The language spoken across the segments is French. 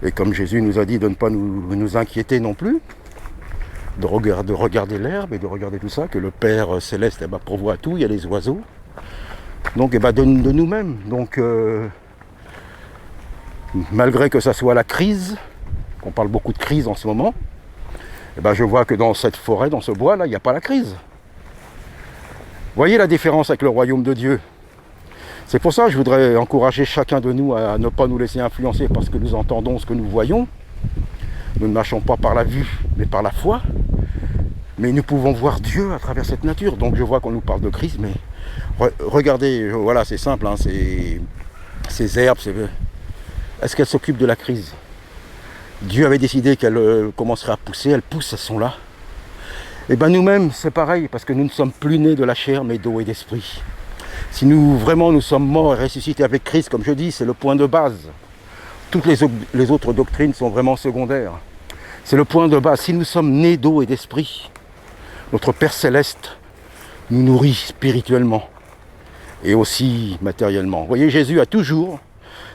Et comme Jésus nous a dit de ne pas nous inquiéter non plus, de regarder l'herbe et de regarder tout ça, que le Père Céleste pourvoit à tout, il y a les oiseaux. Donc de nous-mêmes. Donc malgré que ça soit la crise, qu'on parle beaucoup de crise en ce moment, je vois que dans cette forêt, dans ce bois-là, il n'y a pas la crise. Voyez la différence avec le royaume de Dieu. C'est pour ça que je voudrais encourager chacun de nous à ne pas nous laisser influencer par ce que nous entendons, ce que nous voyons. Nous ne marchons pas par la vue, mais par la foi. Mais nous pouvons voir Dieu à travers cette nature. Donc je vois qu'on nous parle de crise, mais regardez, voilà, c'est simple, hein, ces herbes, est-ce qu'elles s'occupent de la crise? Dieu avait décidé qu'elles commenceraient à pousser, elles poussent, elles sont là. Et nous-mêmes, c'est pareil, parce que nous ne sommes plus nés de la chair, mais d'eau et d'esprit. Si nous sommes morts et ressuscités avec Christ, comme je dis, c'est le point de base. Toutes les autres doctrines sont vraiment secondaires. C'est le point de base. Si nous sommes nés d'eau et d'esprit, notre Père Céleste nous nourrit spirituellement et aussi matériellement. Vous voyez, Jésus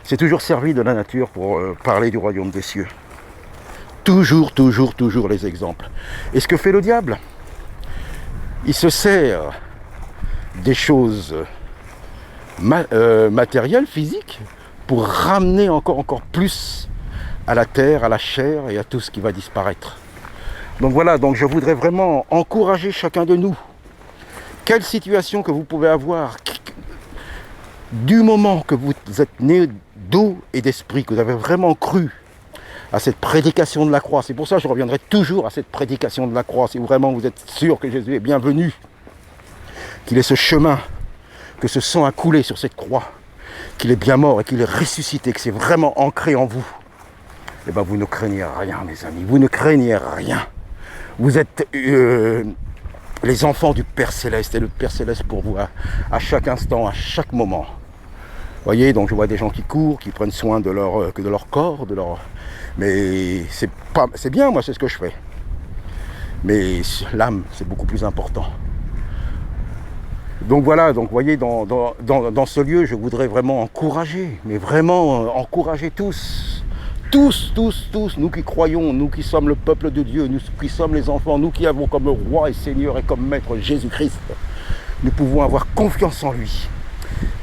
s'est toujours servi de la nature pour parler du royaume des cieux. Toujours les exemples. Et ce que fait le diable, il se sert des choses matérielles, physiques, pour ramener encore plus à la terre, à la chair et à tout ce qui va disparaître. Donc voilà, donc je voudrais vraiment encourager chacun de nous. Quelle situation que vous pouvez avoir, du moment que vous êtes né d'eau et d'esprit, que vous avez vraiment cru à cette prédication de la croix. C'est pour ça que je reviendrai toujours à cette prédication de la croix. Si vraiment vous êtes sûr que Jésus est bienvenu, qu'il est ce chemin, que ce sang a coulé sur cette croix, qu'il est bien mort et qu'il est ressuscité, que c'est vraiment ancré en vous, vous ne craignez rien, mes amis. Vous ne craignez rien. Vous êtes les enfants du Père Céleste, et le Père Céleste pour vous à chaque instant, à chaque moment. Vous voyez, donc je vois des gens qui courent, qui prennent soin de leur corps, mais c'est bien, moi c'est ce que je fais. Mais l'âme, c'est beaucoup plus important. Donc voilà, donc vous voyez, dans ce lieu, je voudrais vraiment encourager, mais vraiment encourager tous, nous qui croyons, nous qui sommes le peuple de Dieu, nous qui sommes les enfants, nous qui avons comme roi et seigneur et comme maître Jésus-Christ, nous pouvons avoir confiance en lui.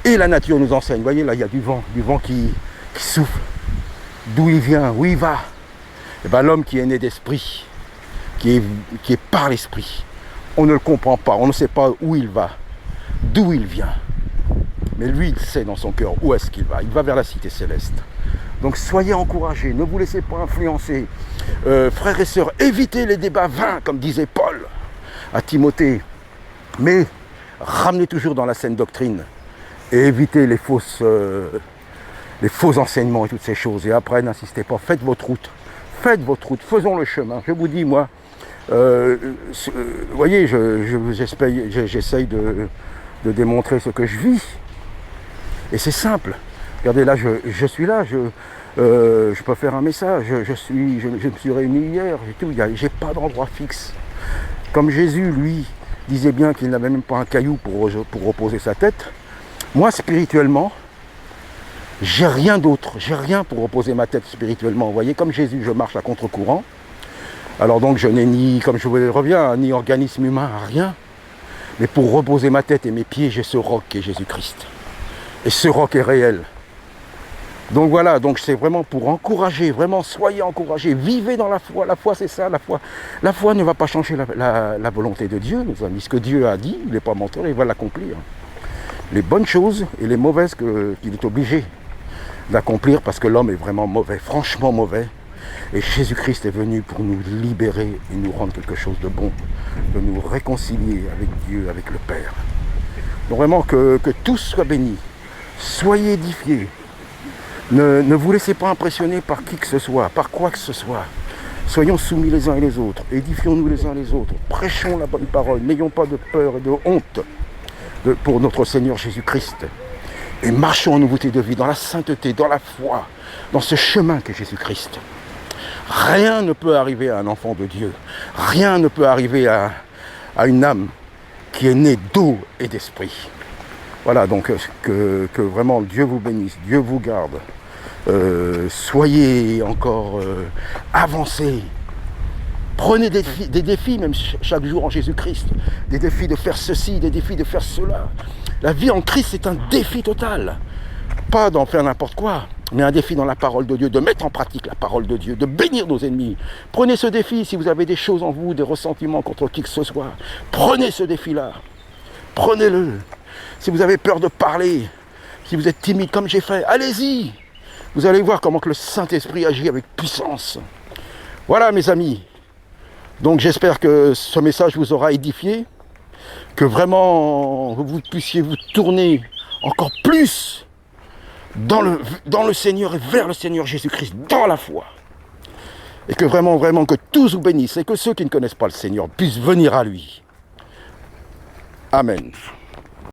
Et la nature nous enseigne, vous voyez là il y a du vent qui souffle, d'où il vient, où il va. Et l'homme qui est né d'esprit, qui est par l'esprit, on ne le comprend pas, on ne sait pas où il va, d'où il vient. Mais lui, il sait dans son cœur où est-ce qu'il va vers la cité céleste. Donc soyez encouragés, ne vous laissez pas influencer. Frères et sœurs, évitez les débats vains, comme disait Paul à Timothée. Mais ramenez toujours dans la saine doctrine et évitez les faux enseignements et toutes ces choses. Et après, n'insistez pas, faites votre route, faisons le chemin. Je vous dis, moi, vous voyez, j'essaye de démontrer ce que je vis. Et c'est simple. Regardez, là, je suis là, je peux faire un message, je me suis réuni hier, j'ai pas d'endroit fixe. Comme Jésus, lui, disait bien qu'il n'avait même pas un caillou pour reposer sa tête, moi, spirituellement, j'ai rien d'autre, j'ai rien pour reposer ma tête spirituellement. Vous voyez, comme Jésus, je marche à contre-courant. Alors donc, je n'ai ni, comme je vous reviens, ni organisme humain, rien. Mais pour reposer ma tête et mes pieds, j'ai ce roc qui est Jésus-Christ. Et ce roc est réel. Donc voilà, donc c'est vraiment pour encourager, vraiment soyez encouragés, vivez dans la foi. La foi, c'est ça, la foi. La foi ne va pas changer la volonté de Dieu, mes amis. Ce que Dieu a dit, il n'est pas menteur, il va l'accomplir. Les bonnes choses et les mauvaises qu'il est obligé d'accomplir parce que l'homme est vraiment mauvais, franchement mauvais. Et Jésus-Christ est venu pour nous libérer et nous rendre quelque chose de bon, de nous réconcilier avec Dieu, avec le Père. Donc vraiment que tous soient bénis, soyez édifiés. Ne vous laissez pas impressionner par qui que ce soit, par quoi que ce soit. Soyons soumis les uns et les autres, édifions-nous les uns les autres, prêchons la bonne parole, n'ayons pas de peur et de honte pour notre Seigneur Jésus-Christ. Et marchons en nouveauté de vie, dans la sainteté, dans la foi, dans ce chemin qu'est Jésus-Christ. Rien ne peut arriver à un enfant de Dieu, rien ne peut arriver à une âme qui est née d'eau et d'esprit. Voilà, donc que vraiment Dieu vous bénisse, Dieu vous garde, soyez encore avancés. Prenez des défis, même chaque jour en Jésus-Christ. Des défis de faire ceci, des défis de faire cela. La vie en Christ, c'est un défi total. Pas d'en faire n'importe quoi, mais un défi dans la parole de Dieu, de mettre en pratique la parole de Dieu, de bénir nos ennemis. Prenez ce défi si vous avez des choses en vous, des ressentiments contre qui que ce soit. Prenez ce défi-là. Prenez-le. Si vous avez peur de parler, si vous êtes timide comme j'ai fait, allez-y. Vous allez voir comment que le Saint-Esprit agit avec puissance. Voilà mes amis. Donc j'espère que ce message vous aura édifié, que vraiment vous puissiez vous tourner encore plus dans le Seigneur et vers le Seigneur Jésus-Christ, dans la foi. Et que vraiment que tous vous bénissent et que ceux qui ne connaissent pas le Seigneur puissent venir à lui. Amen.